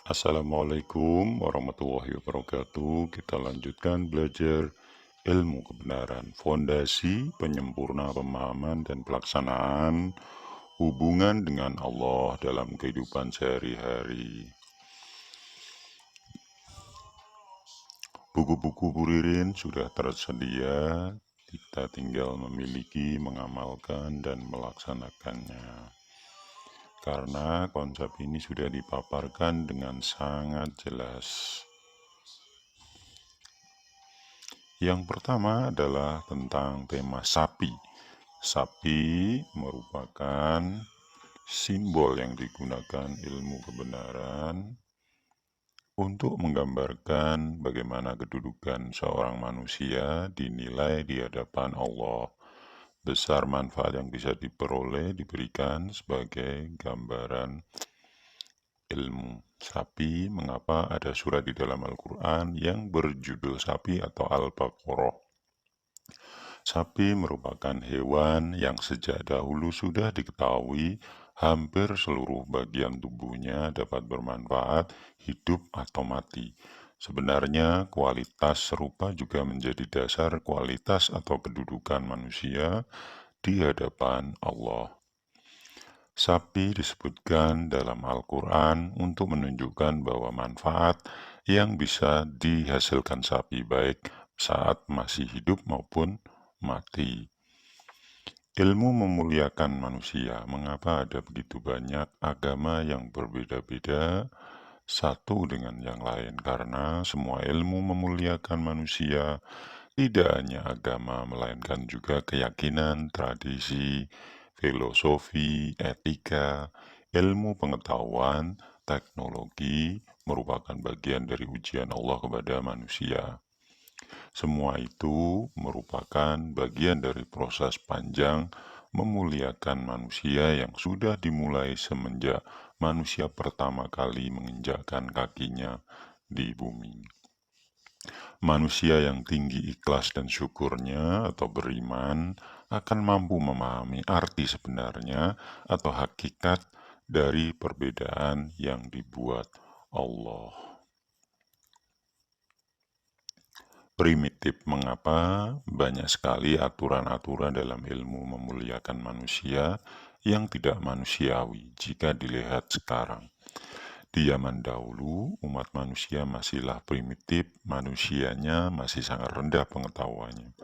Assalamualaikum warahmatullahi wabarakatuh. Kita lanjutkan belajar ilmu kebenaran, fondasi penyempurna pemahaman dan pelaksanaan hubungan dengan Allah dalam kehidupan sehari-hari. Buku-buku Bu Ririn sudah tersedia, kita tinggal memiliki, mengamalkan, dan melaksanakannya. Karena konsep ini sudah dipaparkan dengan sangat jelas. Yang pertama adalah tentang tema sapi. Sapi merupakan simbol yang digunakan ilmu kebenaran untuk menggambarkan bagaimana kedudukan seorang manusia dinilai di hadapan Allah. Besar manfaat yang bisa diperoleh diberikan sebagai gambaran ilmu. Sapi, mengapa ada surat di dalam Al-Quran yang berjudul sapi atau Al-Baqarah? Sapi merupakan hewan yang sejak dahulu sudah diketahui hampir seluruh bagian tubuhnya dapat bermanfaat, hidup atau mati. Sebenarnya kualitas serupa juga menjadi dasar kualitas atau kedudukan manusia di hadapan Allah. Sapi disebutkan dalam Al-Quran untuk menunjukkan bahwa manfaat yang bisa dihasilkan sapi baik saat masih hidup maupun mati. Ilmu memuliakan manusia. Mengapa ada begitu banyak agama yang berbeda-beda satu dengan yang lain? Karena semua ilmu memuliakan manusia, tidak hanya agama, melainkan juga keyakinan, tradisi, filosofi, etika, ilmu pengetahuan, teknologi merupakan bagian dari ujian Allah kepada manusia. Semua itu merupakan bagian dari proses panjang memuliakan manusia yang sudah dimulai semenjak manusia pertama kali menginjakkan kakinya di bumi. Manusia yang tinggi ikhlas dan syukurnya atau beriman akan mampu memahami arti sebenarnya atau hakikat dari perbedaan yang dibuat Allah. Primitif, mengapa banyak sekali aturan-aturan dalam ilmu memuliakan manusia yang tidak manusiawi jika dilihat sekarang. Di zaman dahulu, umat manusia masihlah primitif, manusianya masih sangat rendah pengetahuannya.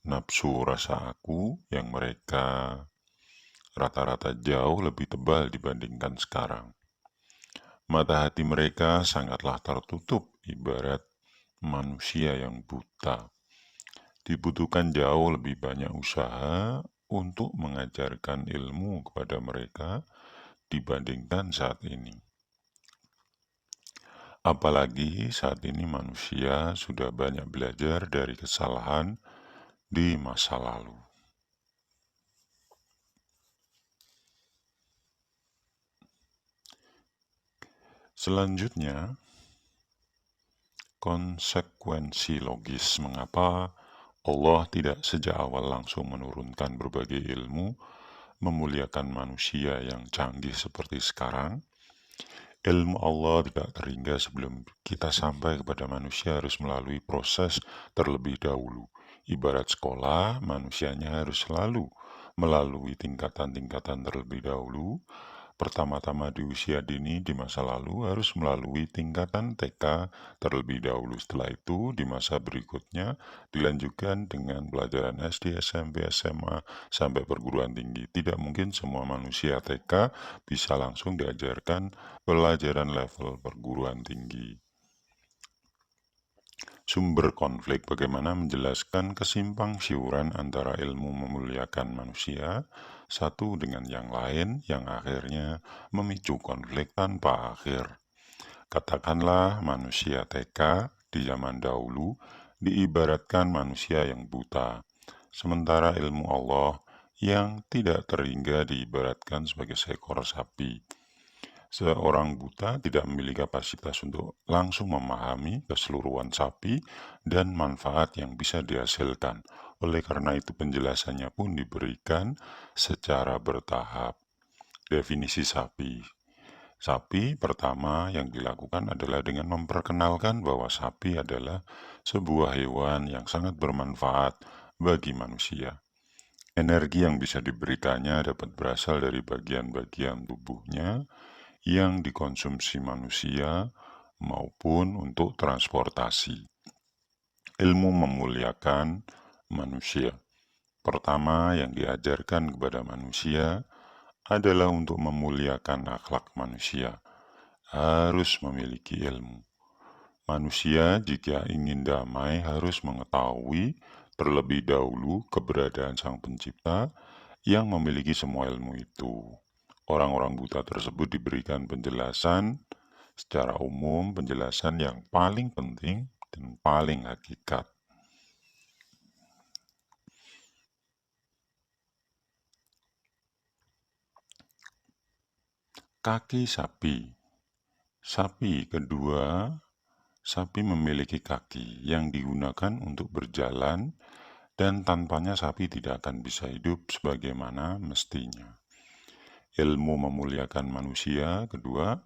Nafsu rasa aku yang mereka rata-rata jauh lebih tebal dibandingkan sekarang. Mata hati mereka sangatlah tertutup, ibarat manusia yang buta. Dibutuhkan jauh lebih banyak usaha untuk mengajarkan ilmu kepada mereka dibandingkan saat ini. Apalagi saat ini manusia sudah banyak belajar dari kesalahan di masa lalu. Selanjutnya, konsekuensi logis mengapa Allah tidak sejak awal langsung menurunkan berbagai ilmu memuliakan manusia yang canggih seperti sekarang. Ilmu Allah tidak terhingga sebelum kita sampai kepada manusia harus melalui proses terlebih dahulu. Ibarat sekolah, manusianya harus selalu melalui tingkatan-tingkatan terlebih dahulu. Pertama-tama di usia dini di masa lalu harus melalui tingkatan TK terlebih dahulu. Setelah itu di masa berikutnya dilanjutkan dengan pelajaran SD, SMP, SMA, sampai perguruan tinggi. Tidak mungkin semua manusia TK bisa langsung diajarkan pelajaran level perguruan tinggi. Sumber konflik, bagaimana menjelaskan kesimpang siuran antara ilmu memuliakan manusia satu dengan yang lain yang akhirnya memicu konflik tanpa akhir. Katakanlah manusia TK di zaman dahulu diibaratkan manusia yang buta, sementara ilmu Allah yang tidak terhingga diibaratkan sebagai seekor sapi. Seorang buta tidak memiliki kapasitas untuk langsung memahami keseluruhan sapi dan manfaat yang bisa dihasilkan. Oleh karena itu penjelasannya pun diberikan secara bertahap. Definisi sapi. Sapi pertama yang dilakukan adalah dengan memperkenalkan bahwa sapi adalah sebuah hewan yang sangat bermanfaat bagi manusia. Energi yang bisa diberikannya dapat berasal dari bagian-bagian tubuhnya yang dikonsumsi manusia maupun untuk transportasi. Ilmu memuliakan manusia. Pertama yang diajarkan kepada manusia adalah untuk memuliakan akhlak manusia, harus memiliki ilmu. Manusia jika ingin damai harus mengetahui terlebih dahulu keberadaan Sang Pencipta yang memiliki semua ilmu itu. Orang-orang buta tersebut diberikan penjelasan secara umum, penjelasan yang paling penting dan paling hakikat. Kaki sapi. Sapi kedua, sapi memiliki kaki yang digunakan untuk berjalan dan tanpanya sapi tidak akan bisa hidup sebagaimana mestinya. Ilmu memuliakan manusia. Kedua,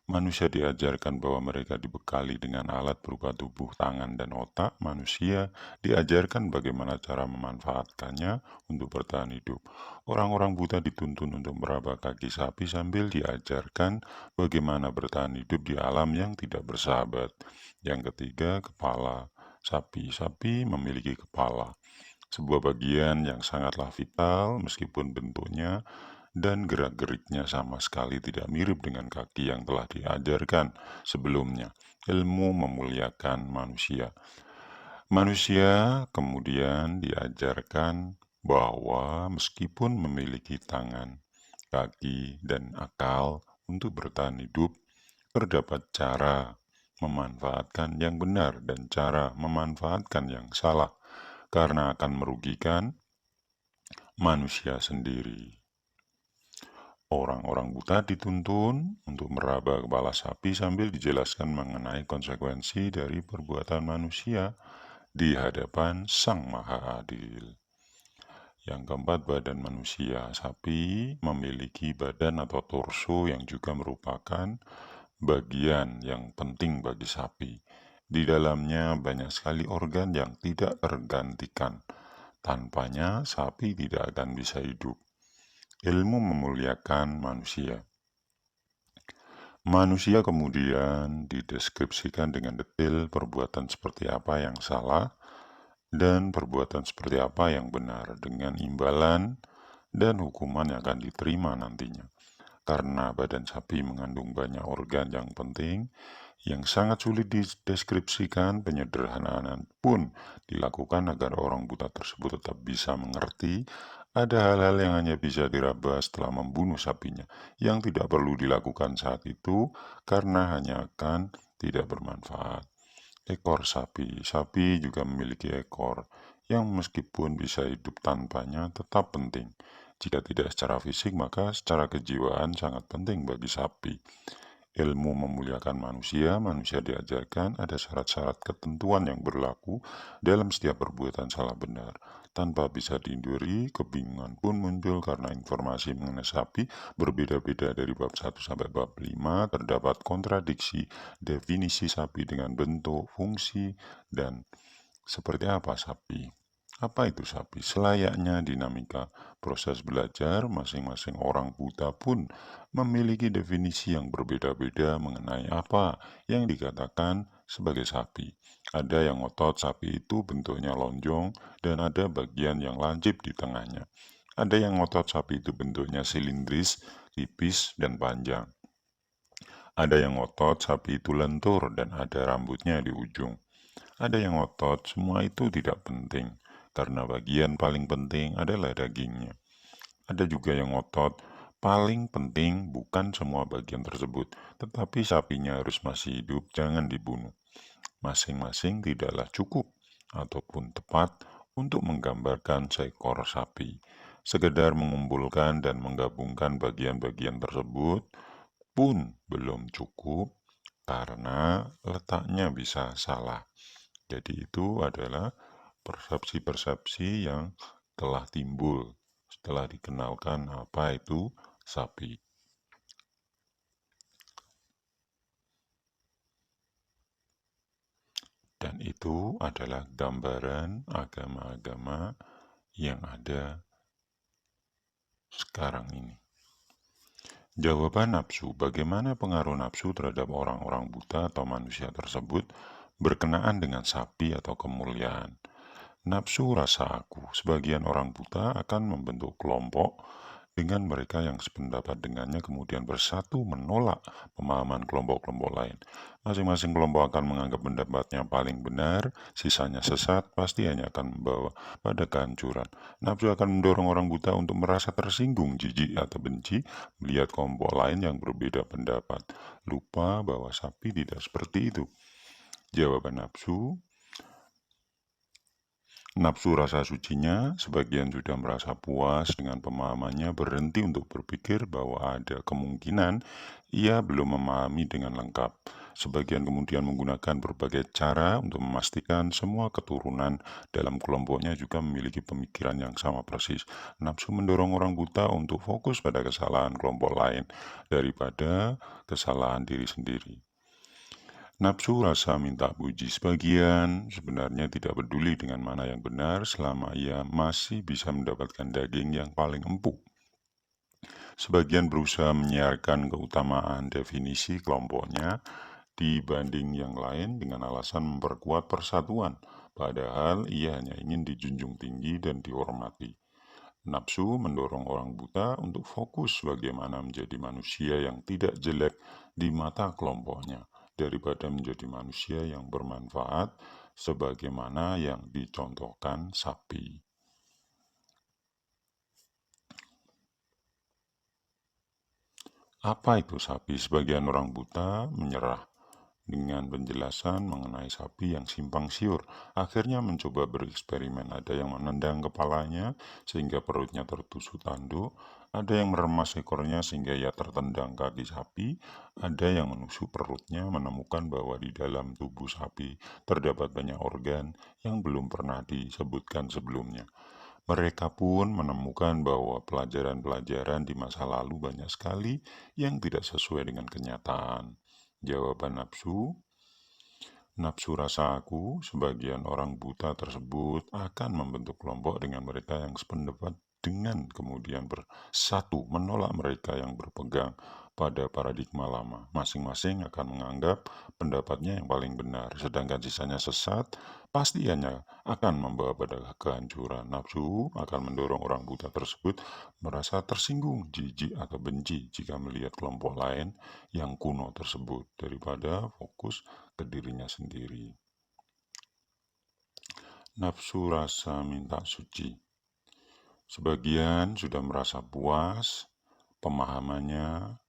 manusia diajarkan bahwa mereka dibekali dengan alat berupa tubuh, tangan, dan otak. Manusia diajarkan bagaimana cara memanfaatkannya untuk bertahan hidup. Orang-orang buta dituntun untuk meraba kaki sapi sambil diajarkan bagaimana bertahan hidup di alam yang tidak bersahabat. Yang ketiga, kepala sapi. Sapi memiliki kepala, sebuah bagian yang sangatlah vital meskipun bentuknya dan gerak-geriknya sama sekali tidak mirip dengan kaki yang telah diajarkan sebelumnya. Ilmu memuliakan manusia. Manusia kemudian diajarkan bahwa meskipun memiliki tangan, kaki, dan akal untuk bertahan hidup, terdapat cara memanfaatkan yang benar dan cara memanfaatkan yang salah, karena akan merugikan manusia sendiri. Orang-orang buta dituntun untuk meraba kepala sapi sambil dijelaskan mengenai konsekuensi dari perbuatan manusia di hadapan Sang Maha Adil. Yang keempat, badan manusia. Sapi memiliki badan atau torso yang juga merupakan bagian yang penting bagi sapi. Di dalamnya banyak sekali organ yang tidak tergantikan. Tanpanya sapi tidak akan bisa hidup. Ilmu memuliakan manusia. Manusia kemudian dideskripsikan dengan detail perbuatan seperti apa yang salah dan perbuatan seperti apa yang benar dengan imbalan dan hukuman yang akan diterima nantinya. Karena badan sapi mengandung banyak organ yang penting, yang sangat sulit dideskripsikan, penyederhanaan pun dilakukan agar orang buta tersebut tetap bisa mengerti. Ada hal-hal yang hanya bisa diraba setelah membunuh sapinya, yang tidak perlu dilakukan saat itu karena hanya akan tidak bermanfaat. Ekor sapi. Sapi juga memiliki ekor yang meskipun bisa hidup tanpanya tetap penting. Jika tidak secara fisik, maka secara kejiwaan sangat penting bagi sapi. Ilmu memuliakan manusia, manusia diajarkan ada syarat-syarat ketentuan yang berlaku dalam setiap perbuatan salah benar. Tanpa bisa dihindari, kebingungan pun muncul karena informasi mengenai sapi berbeda-beda dari bab 1 sampai bab 5, terdapat kontradiksi definisi sapi dengan bentuk, fungsi, dan seperti apa sapi. Apa itu sapi? Selayaknya dinamika proses belajar, masing-masing orang buta pun memiliki definisi yang berbeda-beda mengenai apa yang dikatakan sebagai sapi. Ada yang ngotot sapi itu bentuknya lonjong dan ada bagian yang lancip di tengahnya. Ada yang ngotot sapi itu bentuknya silindris, tipis, dan panjang. Ada yang ngotot sapi itu lentur dan ada rambutnya di ujung. Ada yang ngotot, semua itu tidak penting, karena bagian paling penting adalah dagingnya. Ada juga yang ngotot, paling penting bukan semua bagian tersebut, tetapi sapinya harus masih hidup, jangan dibunuh. Masing-masing tidaklah cukup ataupun tepat untuk menggambarkan seekor sapi. Sekedar mengumpulkan dan menggabungkan bagian-bagian tersebut pun belum cukup karena letaknya bisa salah. Jadi itu adalah persepsi-persepsi yang telah timbul setelah dikenalkan apa itu sapi. Dan itu adalah gambaran agama-agama yang ada sekarang ini. Jawaban nafsu, bagaimana pengaruh nafsu terhadap orang-orang buta atau manusia tersebut berkenaan dengan sapi atau kemuliaan. Nafsu rasa aku, sebagian orang buta akan membentuk kelompok dengan mereka yang sependapat dengannya kemudian bersatu menolak pemahaman kelompok-kelompok lain. Masing-masing kelompok akan menganggap pendapatnya paling benar, sisanya sesat, pasti hanya akan membawa pada kehancuran. Nafsu akan mendorong orang buta untuk merasa tersinggung, jijik, atau benci melihat kelompok lain yang berbeda pendapat. Lupa bahwa sapi tidak seperti itu. Jawaban nafsu, nafsu rasa sucinya, sebagian sudah merasa puas dengan pemahamannya, berhenti untuk berpikir bahwa ada kemungkinan ia belum memahami dengan lengkap. Sebagian kemudian menggunakan berbagai cara untuk memastikan semua keturunan dalam kelompoknya juga memiliki pemikiran yang sama persis. Nafsu mendorong orang buta untuk fokus pada kesalahan kelompok lain daripada kesalahan diri sendiri. Nafsu rasa minta puji, sebagian sebenarnya tidak peduli dengan mana yang benar selama ia masih bisa mendapatkan daging yang paling empuk. Sebagian berusaha menyiarkan keutamaan definisi kelompoknya dibanding yang lain dengan alasan memperkuat persatuan, padahal ia hanya ingin dijunjung tinggi dan dihormati. Nafsu mendorong orang buta untuk fokus bagaimana menjadi manusia yang tidak jelek di mata kelompoknya, daripada menjadi manusia yang bermanfaat sebagaimana yang dicontohkan sapi. Apa itu sapi? Sebagian orang buta menyerah dengan penjelasan mengenai sapi yang simpang siur. Akhirnya mencoba bereksperimen. Ada yang menendang kepalanya sehingga perutnya tertusuk tanduk. Ada yang meremas ekornya sehingga ia tertendang kaki sapi. Ada yang menusuk perutnya menemukan bahwa di dalam tubuh sapi terdapat banyak organ yang belum pernah disebutkan sebelumnya. Mereka pun menemukan bahwa pelajaran-pelajaran di masa lalu banyak sekali yang tidak sesuai dengan kenyataan. Jawaban nafsu, nafsu rasa aku, sebagian orang buta tersebut akan membentuk kelompok dengan mereka yang sependapat dengan kemudian bersatu menolak mereka yang berpegang pada paradigma lama. Masing-masing akan menganggap pendapatnya yang paling benar, sedangkan sisanya sesat, pasti hanya akan membawa pada kehancuran. Nafsu akan mendorong orang buta tersebut merasa tersinggung, jijik, atau benci jika melihat kelompok lain yang kuno tersebut daripada fokus ke dirinya sendiri. Nafsu rasa minta suci. Sebagian sudah merasa puas, pemahamannya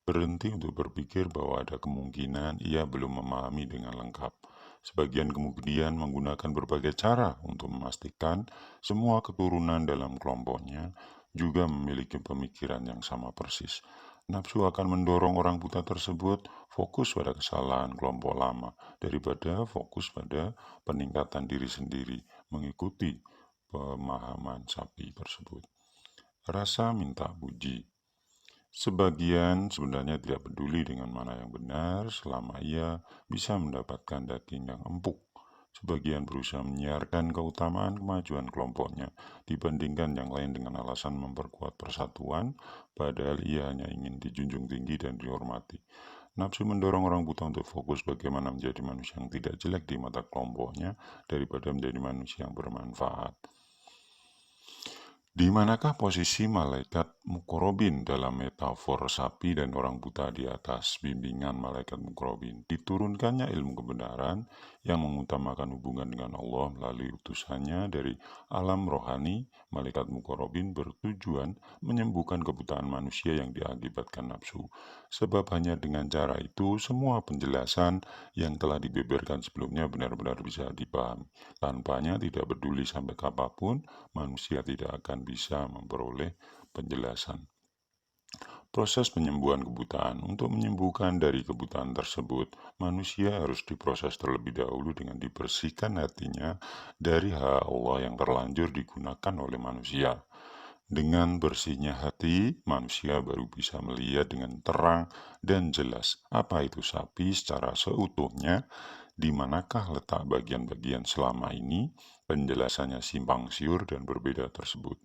berhenti untuk berpikir bahwa ada kemungkinan ia belum memahami dengan lengkap. Sebagian kemudian menggunakan berbagai cara untuk memastikan semua keturunan dalam kelompoknya juga memiliki pemikiran yang sama persis. Nafsu akan mendorong orang buta tersebut fokus pada kesalahan kelompok lama daripada fokus pada peningkatan diri sendiri mengikuti pemahaman sapi tersebut. Rasa minta puji. Sebagian sebenarnya tidak peduli dengan mana yang benar selama ia bisa mendapatkan daging yang empuk. Sebagian berusaha menyiarkan keutamaan kemajuan kelompoknya dibandingkan yang lain dengan alasan memperkuat persatuan, padahal ia hanya ingin dijunjung tinggi dan dihormati. Nafsu mendorong orang buta untuk fokus bagaimana menjadi manusia yang tidak jelek di mata kelompoknya daripada menjadi manusia yang bermanfaat. Di manakah posisi malaikat mukorobin dalam metafor sapi dan orang buta di atas bimbingan malaikat mukorobin? Diturunkannya ilmu kebenaran yang mengutamakan hubungan dengan Allah melalui utusannya dari alam rohani, malaikat mukorobin bertujuan menyembuhkan kebutaan manusia yang diakibatkan nafsu. Sebab hanya dengan cara itu semua penjelasan yang telah dibeberkan sebelumnya benar-benar bisa dipahami. Tanpanya tidak peduli sampai kapanpun, manusia tidak akan bisa memperoleh penjelasan. Proses penyembuhan kebutaan. Untuk menyembuhkan dari kebutaan tersebut, manusia harus diproses terlebih dahulu dengan dibersihkan hatinya dari hak Allah yang terlanjur digunakan oleh manusia. Dengan bersihnya hati, manusia baru bisa melihat dengan terang dan jelas apa itu sapi secara seutuhnya, di manakah letak bagian-bagian selama ini penjelasannya simpang siur dan berbeda tersebut.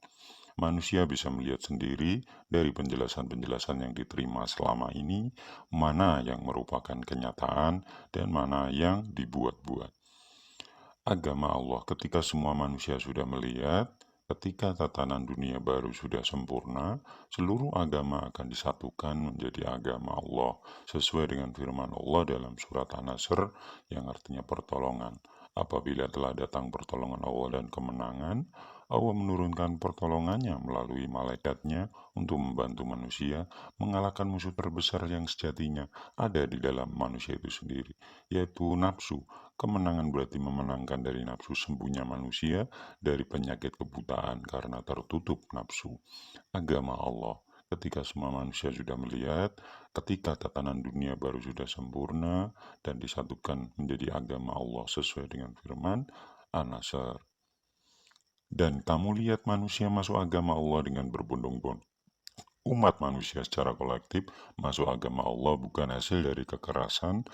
Manusia bisa melihat sendiri dari penjelasan-penjelasan yang diterima selama ini, mana yang merupakan kenyataan dan mana yang dibuat-buat. Agama Allah ketika semua manusia sudah melihat, ketika tatanan dunia baru sudah sempurna, seluruh agama akan disatukan menjadi agama Allah sesuai dengan firman Allah dalam surat An-Nasr yang artinya pertolongan. Apabila telah datang pertolongan Allah dan kemenangan, Allah menurunkan pertolongannya melalui malaikatnya untuk membantu manusia mengalahkan musuh terbesar yang sejatinya ada di dalam manusia itu sendiri, yaitu nafsu. Kemenangan berarti memenangkan dari nafsu sembunyi manusia dari penyakit kebutaan karena tertutup nafsu. Agama Allah. Ketika semua manusia sudah melihat, ketika tatanan dunia baru sudah sempurna dan disatukan menjadi agama Allah sesuai dengan firman An-Nasr. Dan kamu lihat manusia masuk agama Allah dengan berbondong-bondong. Umat manusia secara kolektif masuk agama Allah bukan hasil dari kekerasan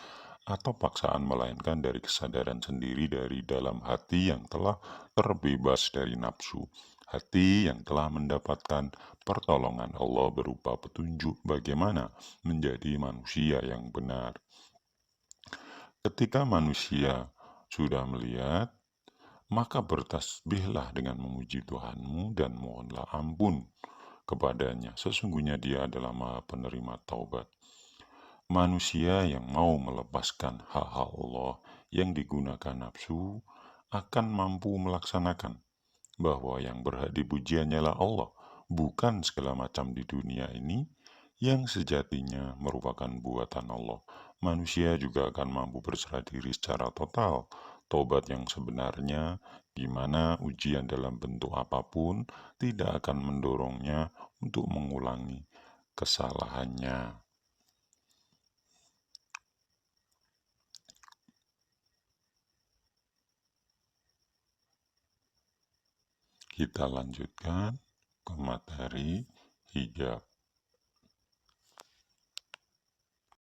atau paksaan, melainkan dari kesadaran sendiri dari dalam hati yang telah terbebas dari nafsu. Hati yang telah mendapatkan pertolongan Allah berupa petunjuk bagaimana menjadi manusia yang benar. Ketika manusia sudah melihat, maka bertasbihlah dengan memuji Tuhanmu dan mohonlah ampun kepadanya. Sesungguhnya Dia adalah Maha Penerima Taubat. Manusia yang mau melepaskan hak-hak Allah yang digunakan nafsu akan mampu melaksanakan bahwa yang berhak dipuji hanyalah Allah, bukan segala macam di dunia ini yang sejatinya merupakan buatan Allah. Manusia juga akan mampu berserah diri secara total. Tobat yang sebenarnya, di mana ujian dalam bentuk apapun tidak akan mendorongnya untuk mengulangi kesalahannya. Kita lanjutkan ke materi hijab.